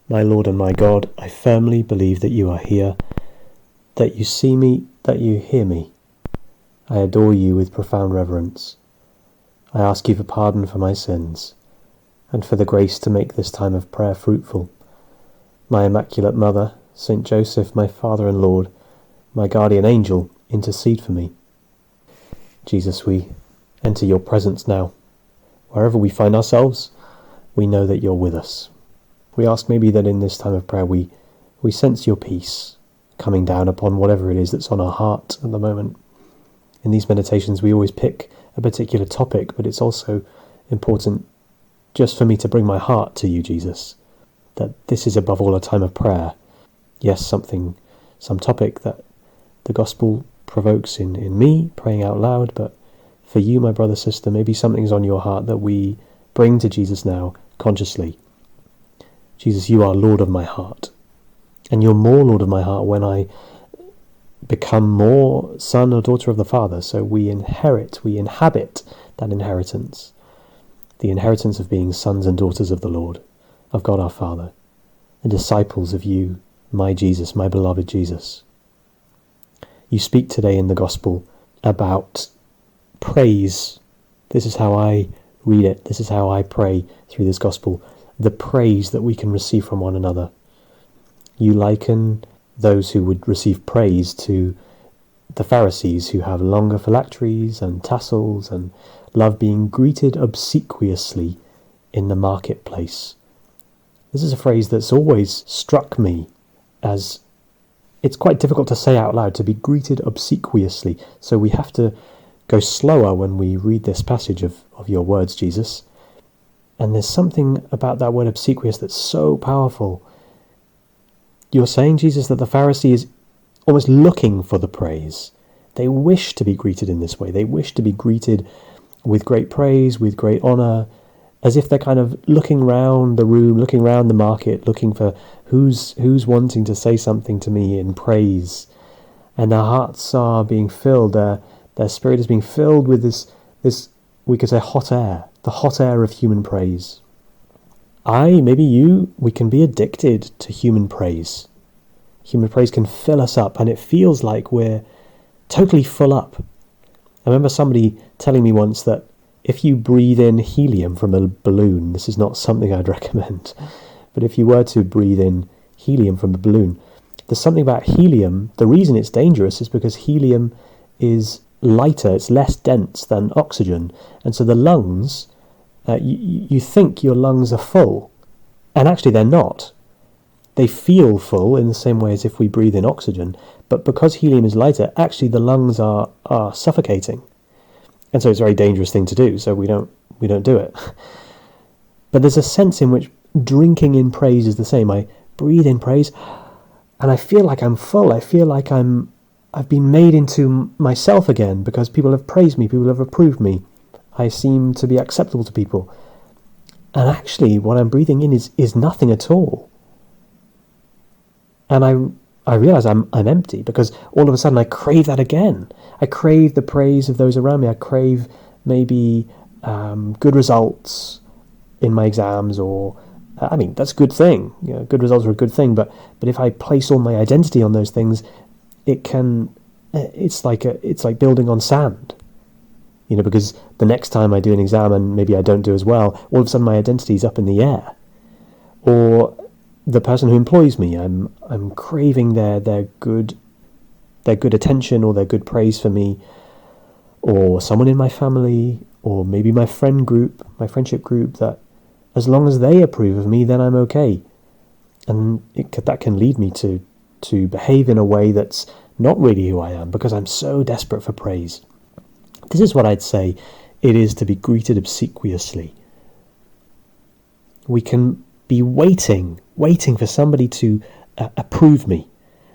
My Lord and my God, I firmly believe that you are here, that you see me, that you hear me. I adore you with profound reverence. I ask you for pardon for my sins, and for the grace to make this time of prayer fruitful. My Immaculate Mother, Saint Joseph, my Father and Lord, my guardian angel, intercede for me. Jesus, we enter your presence now. Wherever we find ourselves, we know that you're with us. We ask maybe that in this time of prayer we sense your peace coming down upon whatever it is that's on our heart at the moment. In these meditations we always pick a particular topic, but it's also important just for me to bring my heart to you, Jesus, that this is above all a time of prayer. Yes, some topic that the gospel provokes in me, praying out loud, but for you, my brother, sister, maybe something's on your heart that we bring to Jesus now, consciously. Jesus, you are Lord of my heart, and you're more Lord of my heart when I become more son or daughter of the Father, so we inhabit that inheritance, the inheritance of being sons and daughters of the Lord, of God our Father, and disciples of you, my Jesus, my beloved Jesus. You speak today in the Gospel about praise. This is how I read it. This is how I pray through this Gospel. The praise that we can receive from one another. You liken those who would receive praise to the Pharisees, who have longer phylacteries and tassels and love being greeted obsequiously in the marketplace. This is a phrase that's always struck me as it's quite difficult to say out loud, to be greeted obsequiously. So we have to go slower when we read this passage of your words, Jesus. And there's something about that word obsequious that's so powerful. You're saying, Jesus, that the Pharisee is almost looking for the praise. They wish to be greeted in this way. They wish to be greeted with great praise, with great honour, as if they're kind of looking round the room, looking round the market, looking for who's wanting to say something to me in praise. And their hearts are being filled, their spirit is being filled with this, we could say, hot air, the hot air of human praise. Maybe you, we can be addicted to human praise. Human praise can fill us up, and it feels like we're totally full up. I remember somebody telling me once that if you breathe in helium from a balloon, this is not something I'd recommend, but if you were to breathe in helium from a balloon, there's something about helium. The reason it's dangerous is because helium is lighter, it's less dense than oxygen, and so the lungs, you think your lungs are full, and actually they're not. They feel full in the same way as if we breathe in oxygen, but because helium is lighter, actually the lungs are suffocating. And so it's a very dangerous thing to do, so we don't do it. But there's a sense in which drinking in praise is the same. I breathe in praise, and I feel like I'm full. I feel like I've been made into myself again, because people have praised me, people have approved me. I seem to be acceptable to people. And actually, what I'm breathing in is nothing at all. And I realise I'm empty, because all of a sudden I crave that again. I crave the praise of those around me. I crave maybe good results in my exams, or that's a good thing. Good results are a good thing. But if I place all my identity on those things, it's like building on sand. Because the next time I do an exam and maybe I don't do as well, all of a sudden my identity's up in the air. Or the person who employs me, I'm craving their good attention, or their good praise for me, or someone in my family, or maybe my friendship group, that as long as they approve of me, then I'm okay. And that can lead me to behave in a way that's not really who I am, because I'm so desperate for praise. This is what I'd say it is to be greeted obsequiously. We can be waiting for somebody to approve me.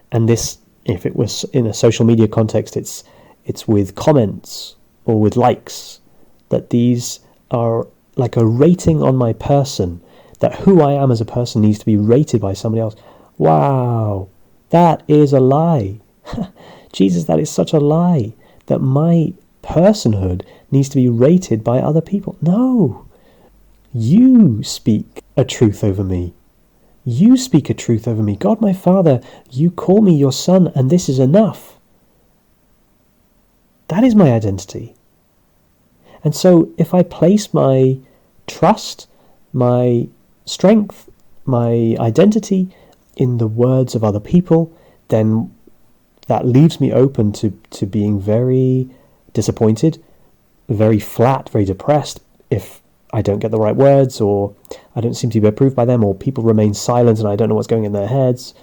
And this, if it was in a social media context, it's with comments or with likes, that these are like a rating on my person, that who I am as a person needs to be rated by somebody else. Wow, that is a lie. Jesus, that is such a lie, that my personhood needs to be rated by other people. No, you speak a truth over me. You speak a truth over me. God, my Father, you call me your son, and this is enough. That is my identity. And so if I place my trust, my strength, my identity in the words of other people, then that leaves me open to being very disappointed, very flat, very depressed if I don't get the right words, or I don't seem to be approved by them, or people remain silent and I don't know what's going in their heads.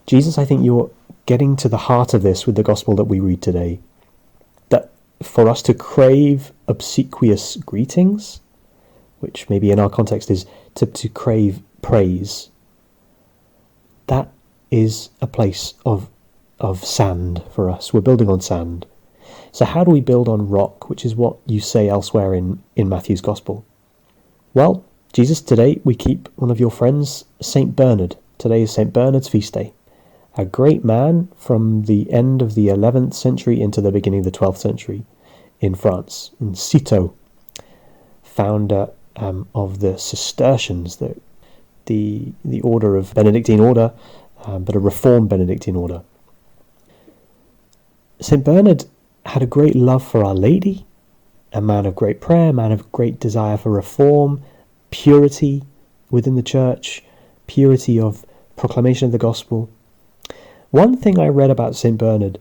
Jesus, I think you're getting to the heart of this with the gospel that we read today. That for us to crave obsequious greetings, which maybe in our context is to crave praise, that is a place of sand for us. We're building on sand. So how do we build on rock, which is what you say elsewhere in Matthew's Gospel? Well, Jesus, today we keep one of your friends, St. Bernard. Today is St. Bernard's feast day. A great man from the end of the 11th century into the beginning of the 12th century in France, in Citeaux, founder of the Cistercians, the order of Benedictine order, but a reformed Benedictine order. St. Bernard had a great love for Our Lady, a man of great prayer, a man of great desire for reform, purity within the church, purity of proclamation of the gospel. One thing I read about St. Bernard,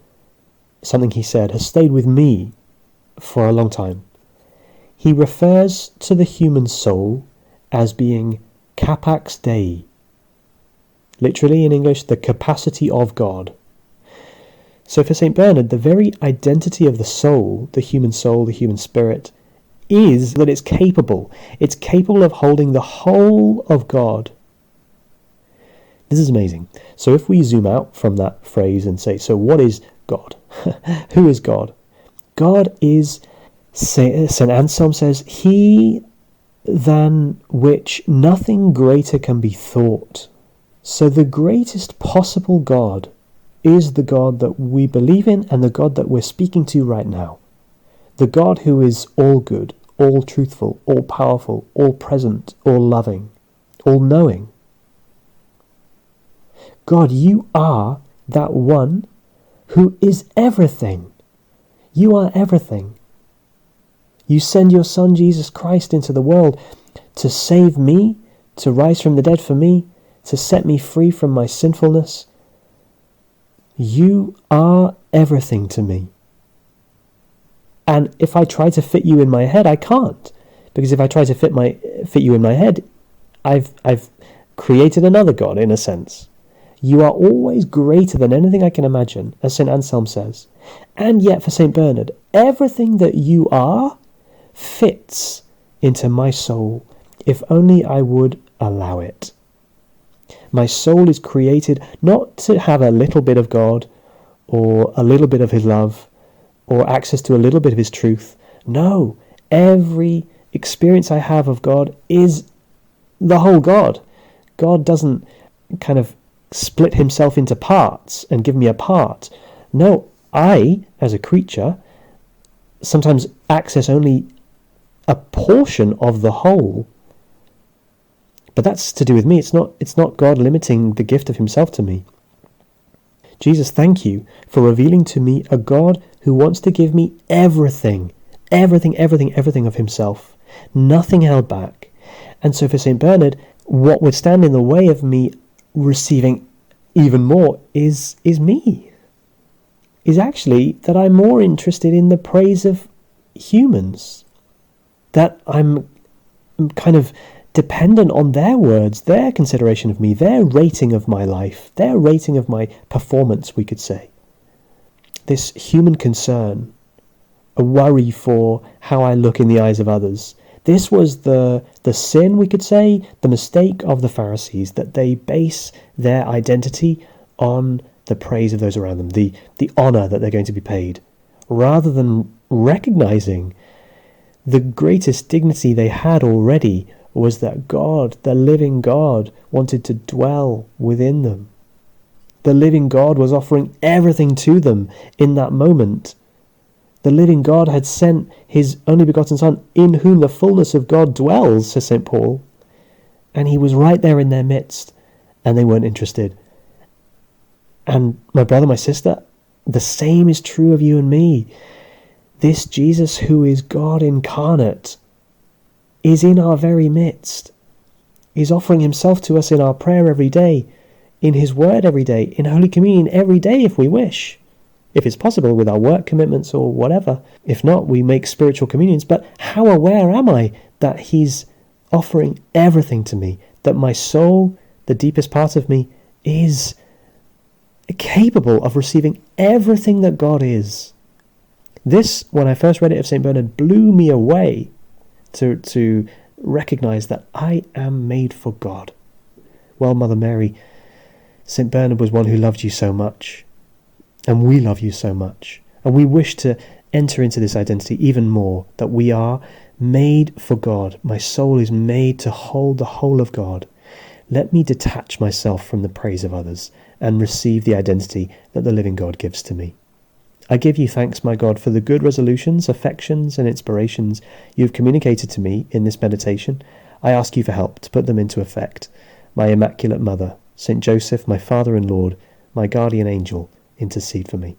something he said, has stayed with me for a long time. He refers to the human soul as being Capax Dei, literally in English, the capacity of God. So for St. Bernard, the very identity of the soul, the human spirit, is that it's capable. It's capable of holding the whole of God. This is amazing. So if we zoom out from that phrase and say, so what is God? Who is God? God is, St. Anselm says, he than which nothing greater can be thought. So the greatest possible God is the God that we believe in and the God that we're speaking to right now. The God who is all good, all truthful, all powerful, all present, all loving, all knowing. God, you are that one who is everything. You are everything. You send your Son Jesus Christ into the world to save me, to rise from the dead for me, to set me free from my sinfulness. You are everything to me. And if I try to fit you in my head, I can't. Because if I try to fit you in my head, I've created another God, in a sense. You are always greater than anything I can imagine, as St. Anselm says. And yet, for St. Bernard, everything that you are fits into my soul, if only I would allow it. My soul is created not to have a little bit of God, or a little bit of his love, or access to a little bit of his truth. No, every experience I have of God is the whole God. God doesn't kind of split himself into parts and give me a part. No, I, as a creature, sometimes access only a portion of the whole. But that's to do with me. It's not God limiting the gift of himself to me. Jesus, thank you for revealing to me a God who wants to give me everything of himself. Nothing held back. And so for St. Bernard, what would stand in the way of me receiving even more is me. Is actually that I'm more interested in the praise of humans. That I'm kind of dependent on their words, their consideration of me, their rating of my life, their rating of my performance, we could say. This human concern, a worry for how I look in the eyes of others. This was the sin, we could say, the mistake of the Pharisees, that they base their identity on the praise of those around them, the honour that they're going to be paid, rather than recognizing the greatest dignity they had already was that God, the living God, wanted to dwell within them. The living God was offering everything to them in that moment. The living God had sent his only begotten Son, in whom the fullness of God dwells, says St. Paul. And he was right there in their midst, and they weren't interested. And my brother, my sister, the same is true of you and me. This Jesus, who is God incarnate, is in our very midst. He's offering himself to us in our prayer every day, in his word every day, in Holy Communion every day if we wish. If it's possible, with our work commitments or whatever. If not, we make spiritual communions. But how aware am I that he's offering everything to me, that my soul, the deepest part of me, is capable of receiving everything that God is? This, when I first read it of St. Bernard, blew me away to recognize that I am made for God. Well, Mother Mary, St. Bernard was one who loved you so much, and we love you so much, and we wish to enter into this identity even more, that we are made for God. My soul is made to hold the whole of God. Let me detach myself from the praise of others and receive the identity that the living God gives to me. I give you thanks, my God, for the good resolutions, affections, and inspirations you have communicated to me in this meditation. I ask you for help to put them into effect. My Immaculate Mother, St. Joseph, my Father and Lord, my guardian angel, intercede for me.